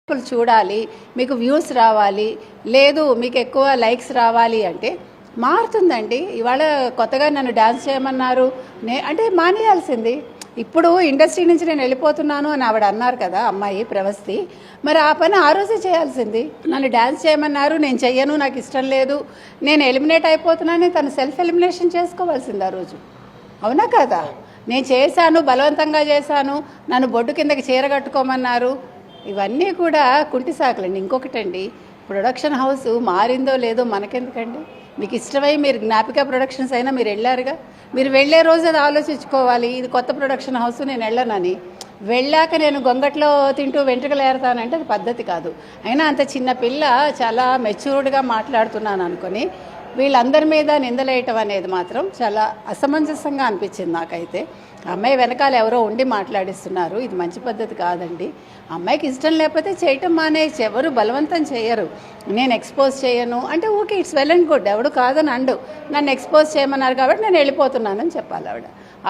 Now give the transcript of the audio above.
చూడాలి, మీకు వ్యూస్ రావాలి, లేదు మీకు ఎక్కువ లైక్స్ రావాలి అంటే మారుతుందండి. ఇవాళ కొత్తగా నన్ను డ్యాన్స్ చేయమన్నారు, అంటే మానేయాల్సింది. ఇప్పుడు ఇండస్ట్రీ నుంచి నేను వెళ్ళిపోతున్నాను అని ఆవిడ అన్నారు కదా, అమ్మాయి ప్రవస్తి. మరి ఆ పని ఆ రోజే చేయాల్సింది. నన్ను డ్యాన్స్ చేయమన్నారు, నేను చెయ్యను, నాకు ఇష్టం లేదు, నేను ఎలిమినేట్ అయిపోతున్నానని తను సెల్ఫ్ ఎలిమినేషన్ చేసుకోవాల్సింది ఆ రోజు. అవునా కదా? నేను చేశాను, బలవంతంగా చేశాను, నన్ను బొడ్డు కిందకి చీర కట్టుకోమన్నారు. ఇవన్నీ కూడా కుంటి సాకులండి. ఇంకొకటండి, ప్రొడక్షన్ హౌస్ మారిందో లేదో మనకెందుకండి? మీకు ఇష్టమై మీరు జ్ఞాపిక ప్రొడక్షన్స్ అయినా మీరు వెళ్ళారుగా, మీరు వెళ్ళే రోజు అది ఆలోచించుకోవాలి, ఇది కొత్త ప్రొడక్షన్ హౌస్, నేను వెళ్ళనని. వెళ్ళాక నేను గొంగట్లో తింటూ వెంట్రుకలు ఏరుతానంటే అది పద్ధతి కాదు. అయినా అంత చిన్న పిల్ల చాలా మెచ్యూర్డ్గా మాట్లాడుతున్నాను అనుకొని వీళ్ళందరి మీద నిందలేయటం అనేది మాత్రం చాలా అసమంజసంగా అనిపించింది నాకైతే. అమ్మాయి వెనకాల ఎవరో ఉండి మాట్లాడిస్తున్నారు, ఇది మంచి పద్ధతి కాదండి. అమ్మాయికి ఇష్టం లేకపోతే చేయటం మానేసి, ఎవరు బలవంతం చేయరు. నేను ఎక్స్పోజ్ చేయను అంటే okay, it's well and good, ఎవడు కాదని అండు. నన్ను ఎక్స్పోజ్ చేయమన్నారు కాబట్టి నేను వెళ్ళిపోతున్నానని చెప్పాలి ఆవిడ.